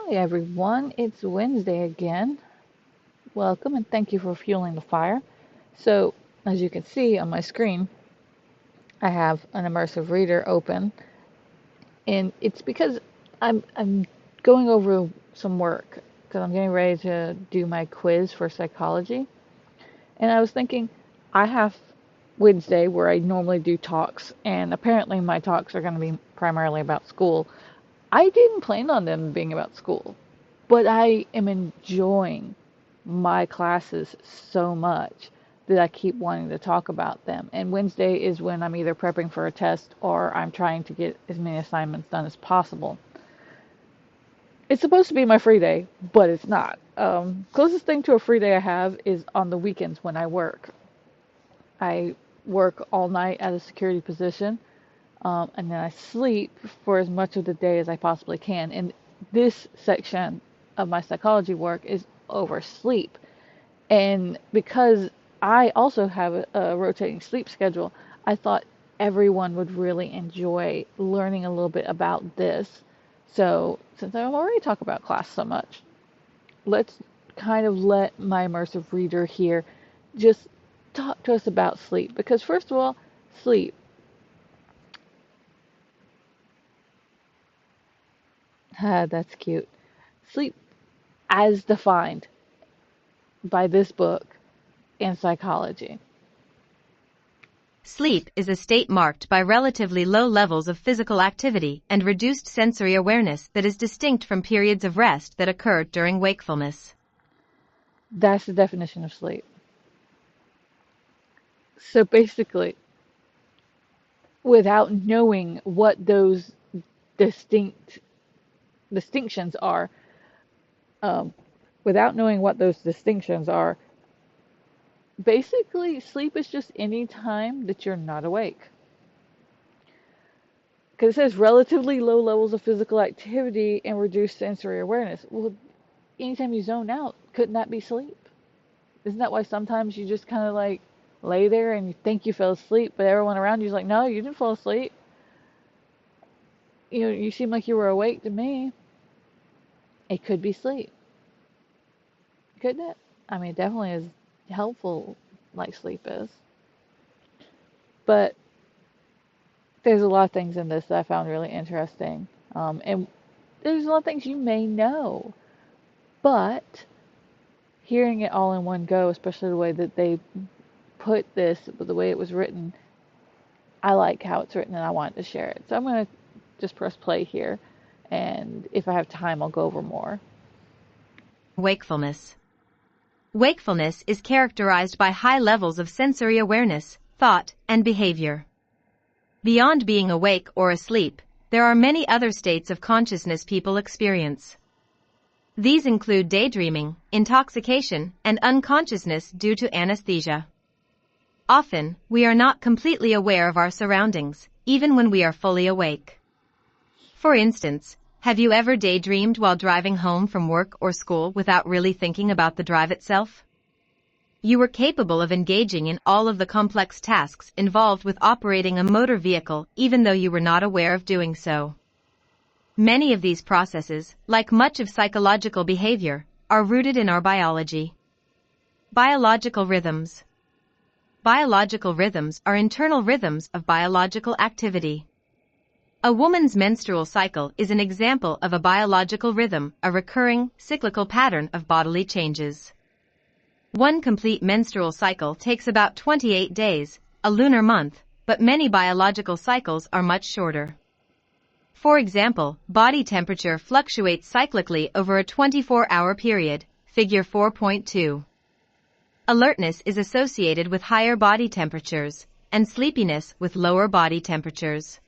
Hi everyone, it's Wednesday again. Welcome and thank you for fueling the fire. So, as you can see on my screen, I have an immersive reader open, and it's because I'm going over some work because I'm getting ready to do my quiz for psychology. And I was thinking, I have Wednesday where I normally do talks, and apparently my talks are going to be primarily about school. I didn't plan on them being about school, but I am enjoying my classes so much that I keep wanting to talk about them. And Wednesday is when I'm either prepping for a test or I'm trying to get as many assignments done as possible. It's supposed to be my free day, but it's not. Closest thing to a free day I have is on the weekends when I work. I work all night at a security position, and then I sleep for as much of the day as I possibly can. And this section of my psychology work is over sleep. And because I also have a rotating sleep schedule, I thought everyone would really enjoy learning a little bit about this. So, since I've already talked about class so much, let's kind of let my immersive reader here just talk to us about sleep. Because, first of all, sleep. Ah, that's cute. Sleep, as defined by this book in psychology. Sleep is a state marked by relatively low levels of physical activity and reduced sensory awareness that is distinct from periods of rest that occur during wakefulness. That's the definition of sleep. So basically, without knowing what those distinct distinctions are, um, without knowing what those distinctions are, basically sleep is just any time that you're not awake. Because it says relatively low levels of physical activity and reduced sensory awareness. Well, anytime you zone out, couldn't that be sleep? Isn't that why sometimes you just kind of like lay there and you think you fell asleep, but everyone around you's like, no, you didn't fall asleep. You seem like you were awake to me. It could be sleep, couldn't it? I mean, it definitely is helpful, like sleep is. But there's a lot of things in this that I found really interesting. And there's a lot of things you may know, but hearing it all in one go, especially the way that they put this, the way it was written, I like how it's written and I wanted to share it. So I'm going to just press play here, and if I have time, I'll go over more. Wakefulness. Wakefulness is characterized by high levels of sensory awareness, thought, and behavior. Beyond being awake or asleep, there are many other states of consciousness people experience. These include daydreaming, intoxication, and unconsciousness due to anesthesia. Often, we are not completely aware of our surroundings, even when we are fully awake. For instance, have you ever daydreamed while driving home from work or school without really thinking about the drive itself? You were capable of engaging in all of the complex tasks involved with operating a motor vehicle even though you were not aware of doing so. Many of these processes, like much of psychological behavior, are rooted in our biology. Biological rhythms. Biological rhythms are internal rhythms of biological activity. A woman's menstrual cycle is an example of a biological rhythm, a recurring, cyclical pattern of bodily changes. One complete menstrual cycle takes about 28 days, a lunar month, but many biological cycles are much shorter. For example, body temperature fluctuates cyclically over a 24-hour period, figure 4.2. Alertness is associated with higher body temperatures, and sleepiness with lower body temperatures.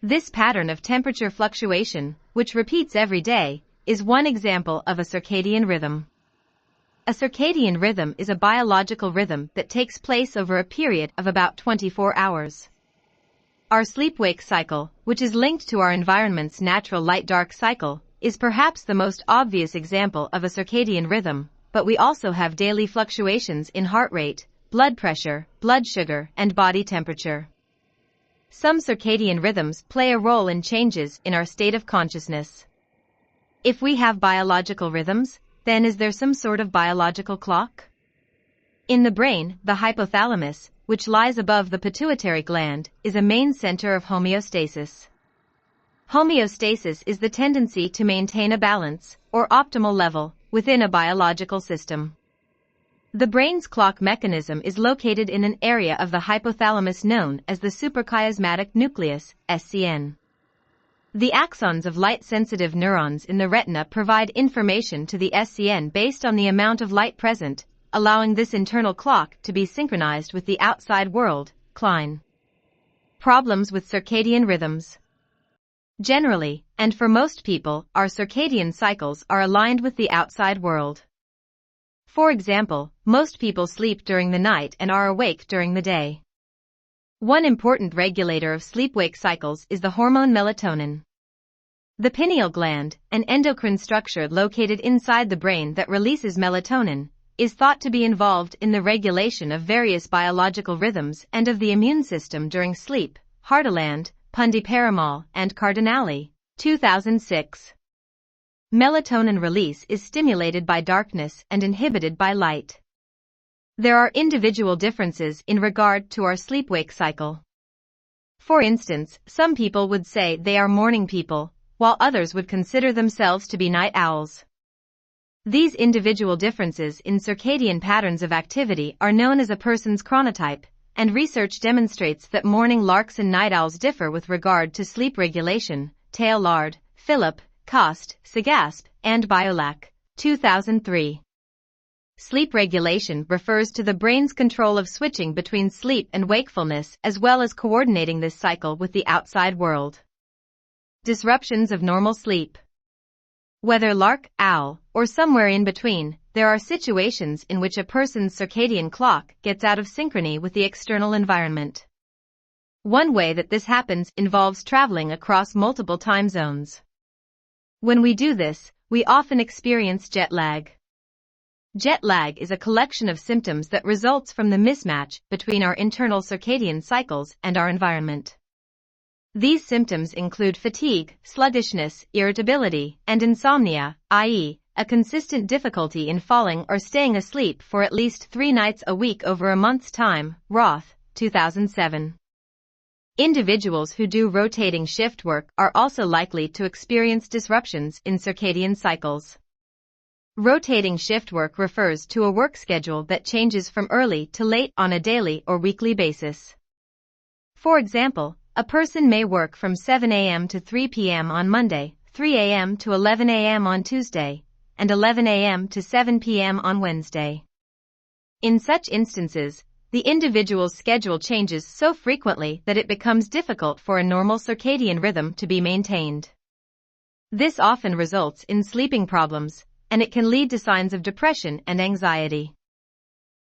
This pattern of temperature fluctuation, which repeats every day, is one example of a circadian rhythm. A circadian rhythm is a biological rhythm that takes place over a period of about 24 hours. Our sleep-wake cycle, which is linked to our environment's natural light-dark cycle, is perhaps the most obvious example of a circadian rhythm, but we also have daily fluctuations in heart rate, blood pressure, blood sugar, and body temperature. Some circadian rhythms play a role in changes in our state of consciousness. If we have biological rhythms, then is there some sort of biological clock? In the brain, the hypothalamus, which lies above the pituitary gland, is a main center of homeostasis. Homeostasis is the tendency to maintain a balance, or optimal level, within a biological system. The brain's clock mechanism is located in an area of the hypothalamus known as the suprachiasmatic nucleus, SCN. The axons of light-sensitive neurons in the retina provide information to the SCN based on the amount of light present, allowing this internal clock to be synchronized with the outside world. Klein. Problems with circadian rhythms. Generally, and for most people, our circadian cycles are aligned with the outside world. For example, most people sleep during the night and are awake during the day. One important regulator of sleep-wake cycles is the hormone melatonin. The pineal gland, an endocrine structure located inside the brain that releases melatonin, is thought to be involved in the regulation of various biological rhythms and of the immune system during sleep. Hardeland, Pundiparamal, and Cardinali, 2006. Melatonin release is stimulated by darkness and inhibited by light. There are individual differences in regard to our sleep-wake cycle. For instance, some people would say they are morning people, while others would consider themselves to be night owls. These individual differences in circadian patterns of activity are known as a person's chronotype, and research demonstrates that morning larks and night owls differ with regard to sleep regulation. Taylard, Philip, Cost, Sagasp, and Biolac, 2003. Sleep regulation refers to the brain's control of switching between sleep and wakefulness as well as coordinating this cycle with the outside world. Disruptions of normal sleep. Whether lark, owl, or somewhere in between, there are situations in which a person's circadian clock gets out of synchrony with the external environment. One way that this happens involves traveling across multiple time zones. When we do this, we often experience jet lag. Jet lag is a collection of symptoms that results from the mismatch between our internal circadian cycles and our environment. These symptoms include fatigue, sluggishness, irritability, and insomnia, i.e., a consistent difficulty in falling or staying asleep for at least 3 nights a week over a month's time. Roth, 2007. Individuals who do rotating shift work are also likely to experience disruptions in circadian cycles. Rotating shift work refers to a work schedule that changes from early to late on a daily or weekly basis. For example, a person may work from 7 a.m. to 3 p.m. on Monday, 3 a.m. to 11 a.m. on Tuesday, and 11 a.m. to 7 p.m. on Wednesday. In such instances, the individual's schedule changes so frequently that it becomes difficult for a normal circadian rhythm to be maintained. This often results in sleeping problems, and it can lead to signs of depression and anxiety.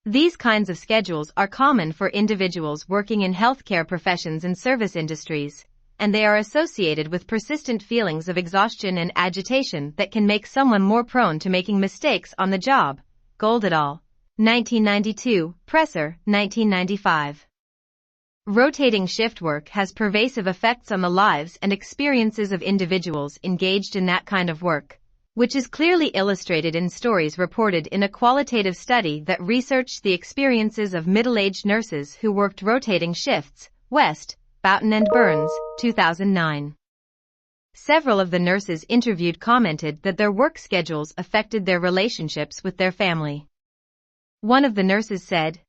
These kinds of schedules are common for individuals working in healthcare professions and service industries, and they are associated with persistent feelings of exhaustion and agitation that can make someone more prone to making mistakes on the job. Gold et al., 1992, Presser, 1995. Rotating shift work has pervasive effects on the lives and experiences of individuals engaged in that kind of work, which is clearly illustrated in stories reported in a qualitative study that researched the experiences of middle-aged nurses who worked rotating shifts. West, Boughton and Burns, 2009. Several of the nurses interviewed commented that their work schedules affected their relationships with their family. One of the nurses said,